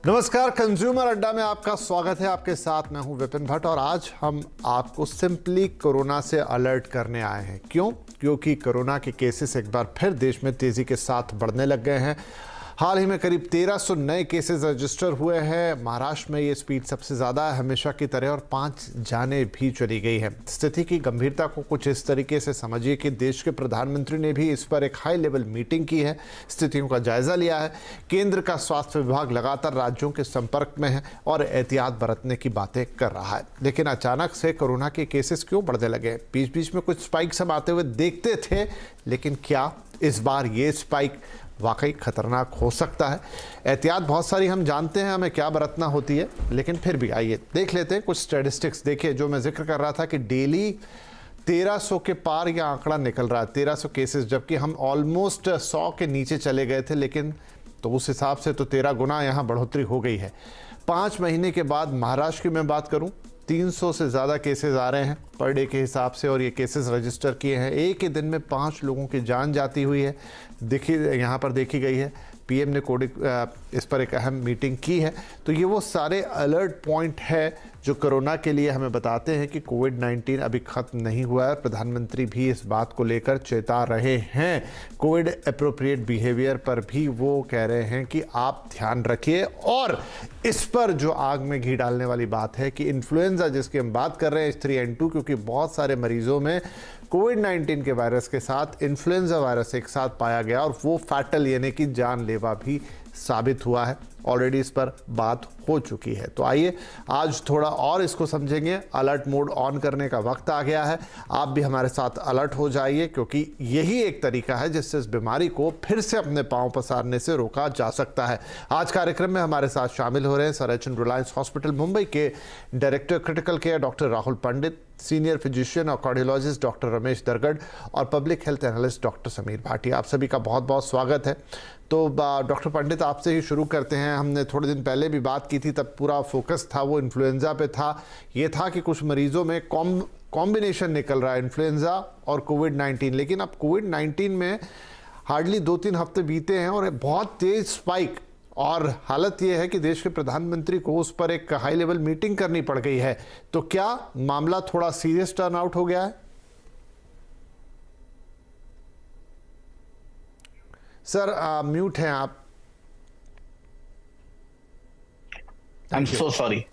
नमस्कार, कंज्यूमर अड्डा में आपका स्वागत है। आपके साथ मैं हूं विपिन भट्ट और आज हम आपको सिंपली कोरोना से अलर्ट करने आए हैं। क्यों? क्योंकि कोरोना के केसेस एक बार फिर देश में तेजी के साथ बढ़ने लग गए हैं। हाल ही में करीब 1300 नए केसेस रजिस्टर हुए हैं। महाराष्ट्र में ये स्पीड सबसे ज़्यादा है हमेशा की तरह और 5 जानें भी चली गई हैं। स्थिति की गंभीरता को कुछ इस तरीके से समझिए कि देश के प्रधानमंत्री ने भी इस पर एक हाई लेवल मीटिंग की है, स्थितियों का जायजा लिया है। केंद्र का स्वास्थ्य विभाग लगातार राज्यों के संपर्क में है और एहतियात बरतने की बातें कर रहा है। लेकिन अचानक से कोरोना के केसेस क्यों बढ़ने लगे? बीच बीच में कुछ स्पाइक्स हम आते हुए देखते थे, लेकिन क्या इस बार ये स्पाइक वाकई खतरनाक हो सकता है? एहतियात बहुत सारी हम जानते हैं हमें क्या बरतना होती है, लेकिन फिर भी आइए देख लेते हैं कुछ स्टैटिस्टिक्स। देखिए, जो मैं जिक्र कर रहा था कि डेली 1300 के पार यह आंकड़ा निकल रहा है, 1300 केसेस, जबकि हम ऑलमोस्ट 100 के नीचे चले गए थे। लेकिन तो उस हिसाब से तो 13 गुना यहाँ बढ़ोतरी हो गई है। 5 महीने के बाद महाराष्ट्र की मैं बात करूँ, 300 से ज़्यादा केसेस आ रहे हैं पर डे के हिसाब से और ये केसेस रजिस्टर किए हैं। एक ही दिन में 5 लोगों की जान जाती हुई है, यहाँ पर देखी गई है। पीएम ने इस पर एक अहम मीटिंग की है। तो ये वो सारे अलर्ट पॉइंट है जो कोरोना के लिए हमें बताते हैं कि कोविड-19 अभी ख़त्म नहीं हुआ है। प्रधानमंत्री भी इस बात को लेकर चेता रहे हैं। कोविड एप्रोप्रिएट बिहेवियर पर भी वो कह रहे हैं कि आप ध्यान रखिए। और इस पर जो आग में घी डालने वाली बात है कि इन्फ्लुएंजा जिसकी हम बात कर रहे हैं H3N2, क्योंकि बहुत सारे मरीजों में कोविड-19 के वायरस के साथ इन्फ्लुएंजा वायरस एक साथ पाया गया और वो फैटल यानी कि जानलेवा भी साबित हुआ है। ऑलरेडी इस पर बात हो चुकी है। तो आइए आज थोड़ा और इसको समझेंगे। अलर्ट मोड ऑन करने का वक्त आ गया है। आप भी हमारे साथ अलर्ट हो जाइए, क्योंकि यही एक तरीका है जिससे इस बीमारी को फिर से अपने पांव पसारने से रोका जा सकता है। आज कार्यक्रम में हमारे साथ शामिल हो रहे हैं sir H N. Reliance hospital Mumbai के director critical care doctor Rahul Pandit, senior physician और कार्डियोलॉजिस्ट डॉक्टर रमेश दरगढ़ और public health analyst doctor Sameer Bhatia. आप सभी का बहुत बहुत स्वागत है। तो डॉक्टर पंडित, आपसे ही शुरू करते हैं। हमने थोड़े दिन पहले भी बात की थी, तब पूरा फोकस था वो इन्फ्लुएंजा पे था। ये था कि कुछ मरीजों में कॉम्बिनेशन निकल रहा है, इन्फ्लुएंजा और कोविड-19। लेकिन अब कोविड-19 में हार्डली 2-3 हफ्ते बीते हैं और बहुत तेज स्पाइक, और हालत यह है कि देश के प्रधानमंत्री को उस पर एक हाई लेवल मीटिंग करनी पड़ गई है। तो क्या मामला थोड़ा सीरियस टर्न आउट हो गया है? सर म्यूट हैं आप। I am so sorry.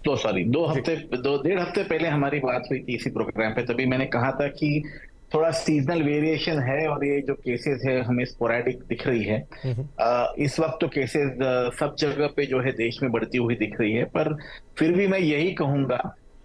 2 डेढ़ हफ्ते पहले हमारी बात हुई थी इसी प्रोग्राम पे। तभी मैंने कहा था कि थोड़ा सीजनल वेरिएशन है और ये जो केसेस है हमें स्पोरेडिक दिख रही है। इस वक्त तो केसेस सब जगह पे जो है देश में बढ़ती हुई दिख रही है, पर फिर भी मैं यही कहूंगा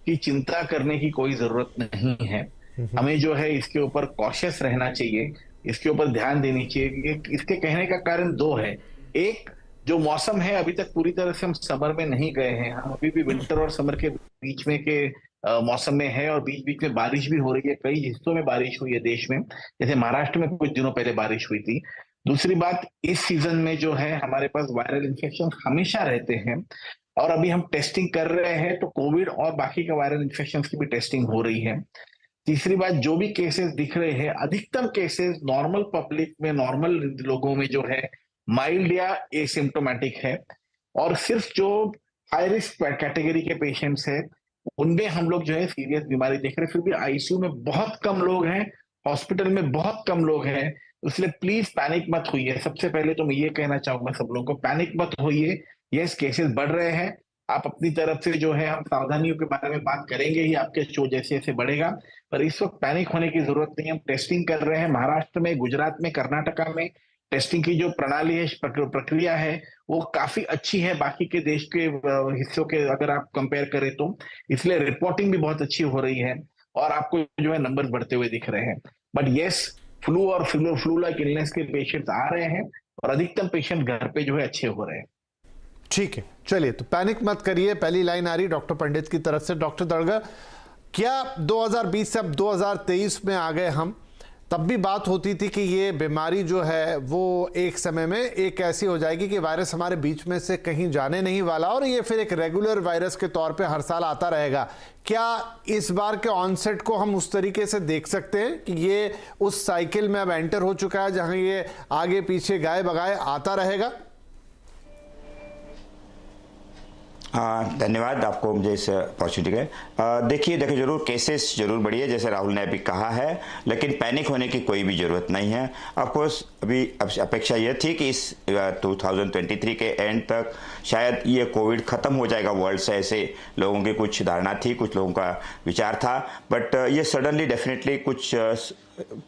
कि चिंता करने की कोई जरूरत नहीं है। हमें जो है इसके ऊपर कॉशियस रहना चाहिए, इसके ऊपर ध्यान देनी चाहिए। इसके कहने का कारण 2 है। एक, जो मौसम है अभी तक पूरी तरह से हम समर में नहीं गए हैं, हम अभी भी विंटर और समर के बीच में के मौसम में है और बीच बीच में बारिश भी हो रही है। कई हिस्सों में बारिश हुई है देश में, जैसे महाराष्ट्र में कुछ दिनों पहले बारिश हुई थी। दूसरी बात, इस सीजन में जो है हमारे पास वायरल इन्फेक्शन हमेशा रहते हैं और अभी हम टेस्टिंग कर रहे हैं तो कोविड और बाकी के वायरल इन्फेक्शन की भी टेस्टिंग हो रही है। तीसरी बात, जो भी केसेस दिख रहे हैं, अधिकतम केसेस नॉर्मल पब्लिक में, नॉर्मल लोगों में जो है माइल्ड या एसिम्प्टोमेटिक है। और सिर्फ जो हाई रिस्क कैटेगरी के पेशेंट्स हैं उनमें हम लोग जो है सीरियस बीमारी देख रहे हैं। फिर भी आईसीयू में बहुत कम लोग हैं, हॉस्पिटल में बहुत कम लोग हैं, इसलिए प्लीज पैनिक मत होइए। सबसे पहले तो मैं ये कहना चाहूंगा सब लोगों को, पैनिक मत होइए। यस, केसेस बढ़ रहे हैं, आप अपनी तरफ से जो है, हम सावधानियों के बारे में बात करेंगे ही आपके शो जैसे जैसे बढ़ेगा, पर इस वक्त पैनिक होने की जरूरत नहीं है। हम टेस्टिंग कर रहे हैं महाराष्ट्र में, गुजरात में, कर्नाटका में। टेस्टिंग की जो प्रणाली है, प्रक्रिया है, वो काफी अच्छी है बाकी के देश के हिस्सों के अगर आप कंपेयर करें तो, इसलिए रिपोर्टिंग भी बहुत अच्छी हो रही है और आपको जो है नंबर बढ़ते हुए दिख रहे हैं। बट यस, फ्लू और फ्लू लाइक इलनेस के पेशेंट्स आ रहे हैं और अधिकतम पेशेंट घर पे जो है अच्छे हो रहे हैं। ठीक है, चलिए, तो पैनिक मत करिए। पहली लाइन आ रही डॉक्टर पंडित की तरफ से। डॉक्टर दरगढ़, क्या 2020 से अब 2023 में आ गए हम, तब भी बात होती थी कि ये बीमारी जो है वो एक समय में एक ऐसी हो जाएगी कि वायरस हमारे बीच में से कहीं जाने नहीं वाला और ये फिर एक रेगुलर वायरस के तौर पे हर साल आता रहेगा। क्या इस बार के ऑनसेट को हम उस तरीके से देख सकते हैं कि ये उस साइकिल में अब एंटर हो चुका है जहां ये आगे पीछे गाए बगाए आता रहेगा? धन्यवाद आपको मुझे इस अपॉर्चुनिटी का। देखिए जरूर केसेस जरूर बढ़ी है, जैसे राहुल ने अभी कहा है, लेकिन पैनिक होने की कोई भी ज़रूरत नहीं है। ऑफकोर्स अभी अपेक्षा यह थी कि इस 2023 के एंड तक शायद ये कोविड ख़त्म हो जाएगा वर्ल्ड से, ऐसे लोगों की कुछ धारणा थी, कुछ लोगों का विचार था। बट ये सडनली डेफिनेटली कुछ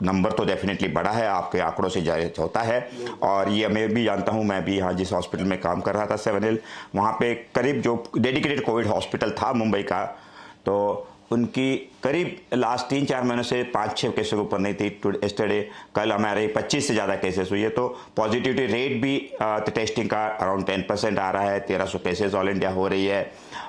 नंबर तो डेफिनेटली बढ़ा है, आपके आंकड़ों से जाहिर होता है। और ये मैं भी जानता हूँ, मैं भी यहाँ जिस हॉस्पिटल में काम कर रहा था 7 हिल, वहाँ पे करीब जो डेडिकेटेड कोविड हॉस्पिटल था मुंबई का, तो उनकी करीब लास्ट 3-4 महीनों से 5-6 केसों के ऊपर नहीं थी। यस्टरडे कल हमारे 25 से ज़्यादा केसेस हुई है। तो पॉजिटिविटी रेट भी टेस्टिंग का अराउंड 10% आ रहा है। 1300 केसेस ऑल इंडिया हो रही है।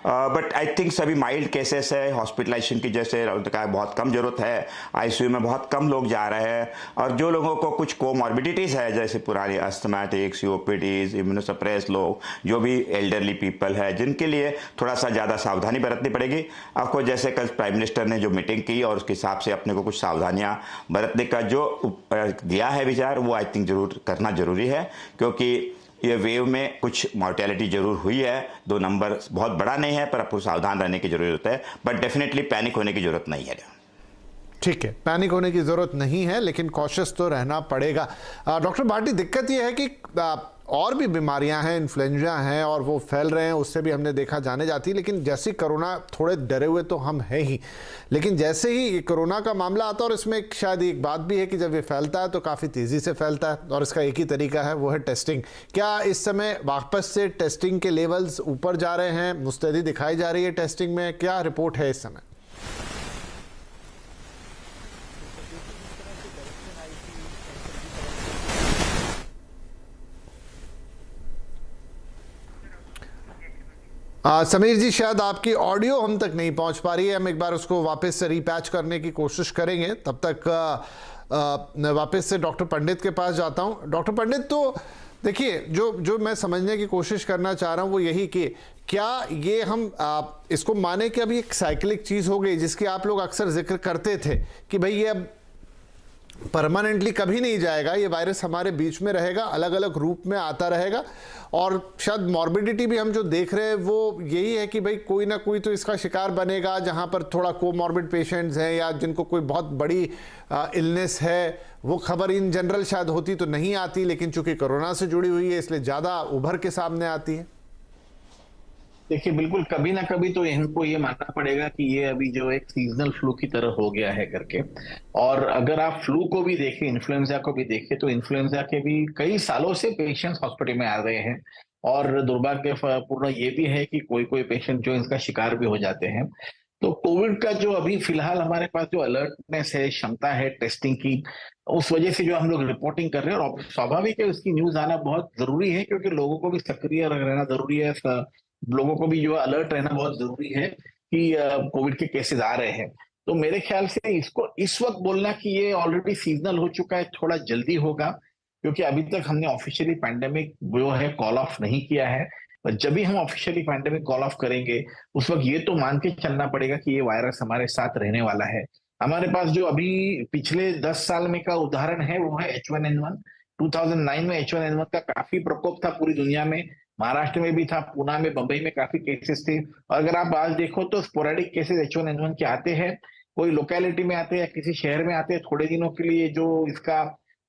बट आई थिंक सभी माइल्ड केसेस है। हॉस्पिटलाइजेशन की जैसे कहा बहुत कम जरूरत है, आईसीयू में बहुत कम लोग जा रहे हैं। और जो लोगों को कुछ कोमॉर्बिडिटीज़ है, जैसे पुरानी अस्थमैटिक, सीओपीडीज, इम्यूनोसप्रेस लोग, जो भी एल्डरली पीपल है, जिनके लिए थोड़ा सा ज़्यादा सावधानी बरतनी पड़ेगी। आपको जैसे कल प्राइम मिनिस्टर ने जो मीटिंग की और उसके हिसाब से अपने को कुछ सावधानियां बरतने का जो दिया है विचार, वो आई थिंक जरूर करना जरूरी है, क्योंकि ये वेव में कुछ मॉर्टेलिटी जरूर हुई है। 2 नंबर बहुत बड़ा नहीं है, पर आपको सावधान रहने की जरूरत है। बट डेफिनेटली पैनिक होने की जरूरत नहीं है। ठीक है, पैनिक होने की जरूरत नहीं है, लेकिन कॉशियस तो रहना पड़ेगा। डॉक्टर भाटी, दिक्कत यह है कि और भी बीमारियां हैं, इन्फ्लुएंजा हैं, और वो फैल रहे हैं, उससे भी हमने देखा जाने जाती है। लेकिन जैसे कोरोना, थोड़े डरे हुए तो हम हैं ही, लेकिन जैसे ही कोरोना का मामला आता है, और इसमें शायद एक बात भी है कि जब ये फैलता है तो काफ़ी तेज़ी से फैलता है, और इसका एक ही तरीका है, वो है टेस्टिंग। क्या इस समय वापस से टेस्टिंग के लेवल्स ऊपर जा रहे हैं, मुस्तैदी दिखाई जा रही है टेस्टिंग में? क्या रिपोर्ट है इस समय? समीर जी, शायद आपकी ऑडियो हम तक नहीं पहुंच पा रही है। हम एक बार उसको वापस से रीपैच करने की कोशिश करेंगे। तब तक मैं वापस से डॉक्टर पंडित के पास जाता हूं। डॉक्टर पंडित, तो देखिए, जो मैं समझने की कोशिश करना चाह रहा हूं वो यही कि क्या ये हम इसको माने कि अभी एक साइक्लिक चीज़ हो गई, जिसकी आप लोग अक्सर जिक्र करते थे कि भाई ये अब परमानेंटली कभी नहीं जाएगा, ये वायरस हमारे बीच में रहेगा, अलग अलग रूप में आता रहेगा, और शायद मॉर्बिडिटी भी हम जो देख रहे हैं वो यही है कि भाई कोई ना कोई तो इसका शिकार बनेगा, जहां पर थोड़ा कोमॉर्बिड पेशेंट्स हैं या जिनको कोई बहुत बड़ी इलनेस है। वो खबर इन जनरल शायद होती तो नहीं आती, लेकिन चूंकि कोरोना से जुड़ी हुई है इसलिए ज़्यादा उभर के सामने आती है। देखिए, बिल्कुल कभी ना कभी तो इनको ये मानना पड़ेगा कि ये अभी जो एक सीजनल फ्लू की तरह हो गया है करके। और अगर आप फ्लू को भी देखें, इन्फ्लुएंजा को भी देखें, तो इन्फ्लुएंजा के भी कई सालों से पेशेंट्स हॉस्पिटल में आ रहे हैं। और दुर्भाग्यपूर्ण ये भी है कि कोई कोई पेशेंट जो इसका शिकार भी हो जाते हैं। तो कोविड का जो अभी फिलहाल हमारे पास जो अलर्टनेस है, क्षमता है टेस्टिंग की, उस वजह से जो हम लोग रिपोर्टिंग कर रहे हैं, और स्वाभाविक है उसकी न्यूज आना बहुत जरूरी है, क्योंकि लोगों को भी सक्रिय रहना जरूरी है, लोगों को भी जो अलर्ट रहना बहुत जरूरी है कि कोविड के केसेस आ रहे हैं। तो मेरे ख्याल से इसको इस वक्त बोलना कि ये ऑलरेडी सीजनल हो चुका है, थोड़ा जल्दी होगा, क्योंकि अभी तक हमने ऑफिशियली पैंडेमिक जो है कॉल ऑफ नहीं किया है। पर जब भी हम ऑफिशियली पैंडेमिक कॉल ऑफ करेंगे, उस वक्त ये तो मान के चलना पड़ेगा कि ये वायरस हमारे साथ रहने वाला है। हमारे पास जो अभी पिछले 10 साल में का उदाहरण है वो है H1N1। 2009 में H1N1 का काफी प्रकोप था पूरी दुनिया में, महाराष्ट्र में भी था, पुणे में, बंबई में काफी केसेस थे। और अगर आप आज देखो तो स्पोरेडिक केसेस H1N1 के आते हैं, कोई लोकेलिटी में आते हैं या किसी शहर में आते हैं, थोड़े दिनों के लिए जो इसका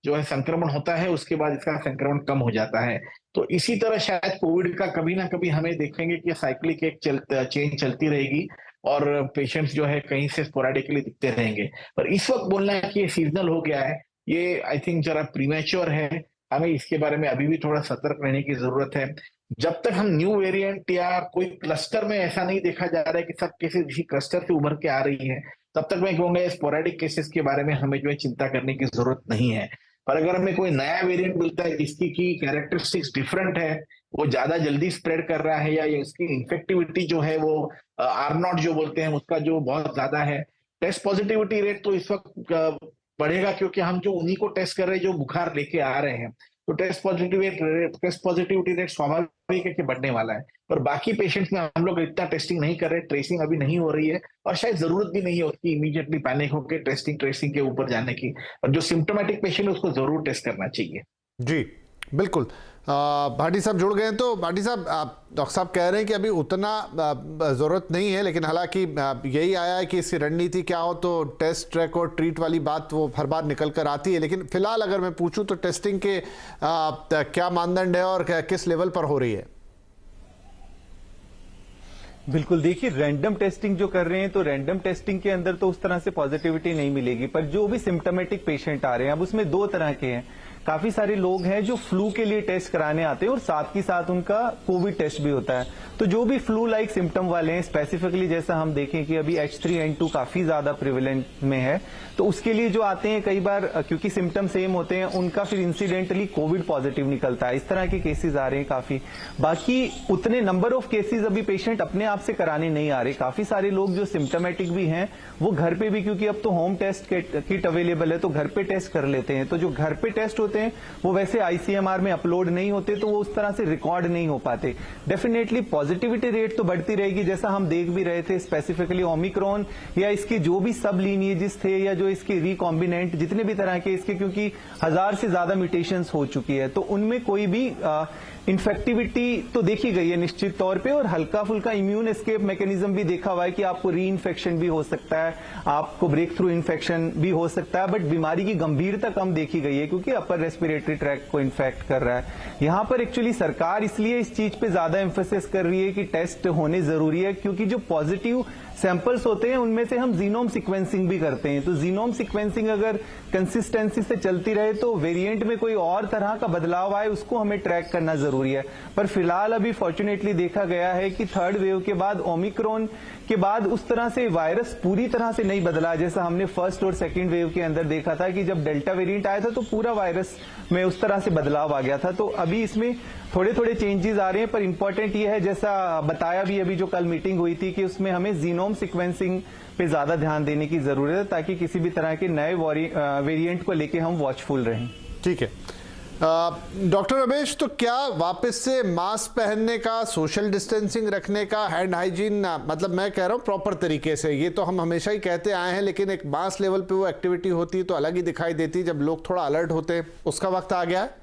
जो है संक्रमण होता है, उसके बाद इसका संक्रमण कम हो जाता है। तो इसी तरह शायद कोविड का कभी ना कभी हमें देखेंगे कि साइक्लिक एक चेन चलती रहेगी, और पेशेंट्स जो है कहीं से स्पोरेडिकली दिखते रहेंगे। पर इस वक्त बोलना है कि ये सीजनल हो गया है, ये आई थिंक जरा प्रीमेच्योर है। हमें इसके बारे में अभी भी थोड़ा सतर्क रहने की जरूरत है। जब तक हम न्यू वेरिएंट या कोई क्लस्टर में ऐसा नहीं देखा जा रहा है कि सब केसेस इसी क्लस्टर से उभर के आ रही है, तब तक मैं कहूंगा स्पोरेडिक केसेस के बारे में हमें जो है चिंता करने की जरूरत नहीं है। पर अगर हमें कोई नया वेरिएंट मिलता है जिसकी की कैरेक्टरिस्टिक्स डिफरेंट है, वो ज्यादा जल्दी स्प्रेड कर रहा है, या इसकी इन्फेक्टिविटी जो है वो R0 जो बोलते हैं उसका जो बहुत ज्यादा है, टेस्ट पॉजिटिविटी रेट तो इस वक्त बढ़ेगा, क्योंकि हम जो उन्हीं को टेस्ट कर रहे हैं जो बुखार लेके आ रहे हैं। तो टेस्ट पॉजिटिविटी रेट स्वाभाविक है कि बढ़ने वाला है। पर बाकी पेशेंट्स में हम लोग इतना टेस्टिंग नहीं कर रहे, ट्रेसिंग अभी नहीं हो रही है, और शायद जरूरत भी नहीं है उसकी इमीडिएटली पैनिक होकर ट्रेसिंग के ऊपर जाने की। और जो सिम्टोमेटिक पेशेंट है उसको जरूर टेस्ट करना चाहिए। जी, बिल्कुल। भाटी साहब जुड़ गए हैं, तो भाटी साहब डॉक्टर साहब कह रहे हैं कि अभी उतना ज़रूरत नहीं है, लेकिन हालांकि यही आया है कि इसकी रणनीति क्या हो तो टेस्ट, ट्रैक और ट्रीट वाली बात वो हर बार निकल कर आती है। लेकिन फिलहाल अगर मैं पूछूं तो टेस्टिंग के क्या मानदंड है और किस लेवल पर हो रही है? बिल्कुल, देखिए रैंडम टेस्टिंग जो कर रहे हैं तो रैंडम टेस्टिंग के अंदर तो उस तरह से पॉजिटिविटी नहीं मिलेगी, पर जो भी सिम्टोमेटिक पेशेंट आ रहे हैं अब उसमें दो तरह के हैं। काफी सारे लोग हैं जो फ्लू के लिए टेस्ट कराने आते हैं और साथ ही साथ उनका कोविड टेस्ट भी होता है। तो जो भी फ्लू लाइक सिम्टम वाले हैं, स्पेसिफिकली जैसा हम देखें कि अभी H3N2 काफी ज्यादा प्रिवेलेंट में है, तो उसके लिए जो आते हैं कई बार क्योंकि सिम्टम सेम होते हैं उनका फिर इंसिडेंटली कोविड पॉजिटिव निकलता है। इस तरह के केसेस आ रहे हैं काफी। बाकी उतने नंबर ऑफ केसेस अभी पेशेंट अपने आप से कराने नहीं आ रहे। काफी सारे लोग जो सिम्टोमेटिक भी हैं वो घर पे भी, क्योंकि अब तो होम टेस्ट किट अवेलेबल है, तो घर पे टेस्ट कर लेते हैं। तो जो घर पे टेस्ट होते हैं वो वैसे ICMR में अपलोड नहीं होते, तो वो उस तरह से रिकॉर्ड नहीं हो पाते। डेफिनेटली पॉजिटिविटी रेट तो बढ़ती रहेगी, जैसा हम देख भी रहे थे स्पेसिफिकली ओमिक्रॉन या इसके जो भी सब लीनिएजेस थे या जो इसके रिकॉम्बिनेंट जितने भी तरह के इसके, क्योंकि 1000 से ज्यादा म्यूटेशंस हो चुकी है, तो उनमें कोई भी इन्फेक्टिविटी तो देखी गई है निश्चित तौर पे, और हल्का फुल्का इम्यून एस्केप मैकेनिज्म भी देखा हुआ है कि आपको री इन्फेक्शन भी हो सकता है, आपको ब्रेक थ्रू इन्फेक्शन भी हो सकता है, बट बीमारी की गंभीरता कम देखी गई है क्योंकि अपर रेस्पिरेटरी ट्रैक्ट को इन्फेक्ट कर रहा है। यहां पर एक्चुअली सरकार इसलिए इस चीज पे ज्यादा एम्फेसिस कर रही है कि टेस्ट होने जरूरी है, क्योंकि जो पॉजिटिव सैंपल्स होते हैं उनमें से हम जीनोम सीक्वेंसिंग भी करते हैं। तो जीनोम सीक्वेंसिंग अगर कंसिस्टेंसी से चलती रहे तो वेरिएंट में कोई और तरह का बदलाव आए उसको हमें ट्रैक करना जरूरी है। पर फिलहाल अभी फॉर्चुनेटली देखा गया है कि थर्ड वेव के बाद ओमिक्रॉन के बाद उस तरह से वायरस पूरी तरह से नहीं बदला, जैसा हमने फर्स्ट और सेकेंड वेव के अंदर देखा था कि जब डेल्टा वेरिएंट आया था तो पूरा वायरस में उस तरह से बदलाव आ गया था। तो अभी इसमें थोड़े थोड़े चेंजेस आ रहे हैं, पर इंपॉर्टेंट ये है जैसा बताया भी अभी जो कल मीटिंग हुई थी कि उसमें हमें जीनोम सीक्वेंसिंग पे ज्यादा ध्यान देने की जरूरत है ताकि किसी भी तरह के नए वेरिएंट को लेके हम वॉचफुल रहें। ठीक है डॉक्टर रमेश, तो क्या वापस से मास्क पहनने का, सोशल डिस्टेंसिंग रखने का, हैंड हाइजीन, मतलब मैं कह रहा हूँ प्रॉपर तरीके से, ये तो हम हमेशा ही कहते आए हैं, लेकिन एक मास लेवल पे वो एक्टिविटी होती है तो अलग ही दिखाई देती है जब लोग थोड़ा अलर्ट होते हैं, उसका वक्त आ गया है?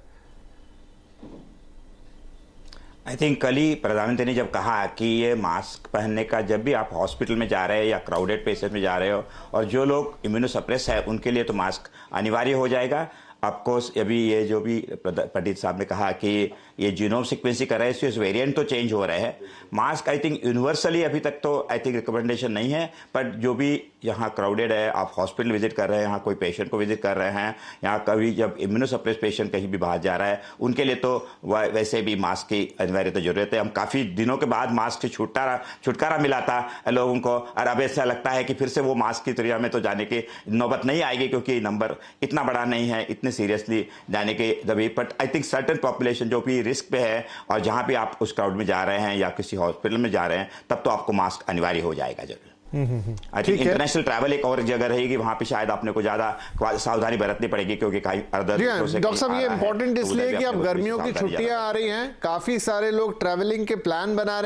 आई थिंक कल ही प्रधानमंत्री ने जब कहा कि ये मास्क पहनने का जब भी आप हॉस्पिटल में जा रहे हैं या क्राउडेड प्लेसेस में जा रहे हो और जो लोग इम्यूनोसप्रेस है उनके लिए तो मास्क अनिवार्य हो जाएगा। ऑफकोर्स अभी ये जो भी पंडित साहब ने कहा कि ये जीनोम सीक्वेंसिंग कर रहे हैं, इसके वेरिएंट तो चेंज हो रहे हैं। मास्क आई थिंक यूनिवर्सली अभी तक तो आई थिंक रिकमेंडेशन नहीं है, बट जो भी यहाँ क्राउडेड है, आप हॉस्पिटल विजिट कर रहे हैं, यहाँ कोई पेशेंट को विजिट कर रहे हैं, यहाँ कभी जब इम्यूनोसप्रेस पेशेंट कहीं भी बाहर जा रहा है उनके लिए तो वैसे भी मास्क की अनिवार्यता जरूरत है। हम काफ़ी दिनों के बाद मास्क से छुटकारा मिला था लोगों को, और अब ऐसा लगता है कि फिर से वो मास्क की दुनिया में तो जाने की नौबत नहीं आएगी क्योंकि नंबर इतना बड़ा नहीं है, इतने सीरियसली जाने के दबी। But I think certain population जो भी रिस्क पे है और जहां भी आप उस क्राउड में जा रहे हैं या किसी हॉस्पिटल में जा रहे हैं तब तो आपको मास्क अनिवार्य हो जाएगा जरूर। आई थिंक इंटरनेशनल ट्रैवल एक और जगह रहेगी, वहां पे शायद आपने को ज्यादा सावधानी बरतनी पड़ेगी क्योंकि कई अदर डॉक्टर साहब ये इंपॉर्टेंट इसलिए कि अब गर्मियों की छुट्टियां आ रही हैं, काफी सारे लोग ट्रैवलिंग के प्लान बना रहे हैं।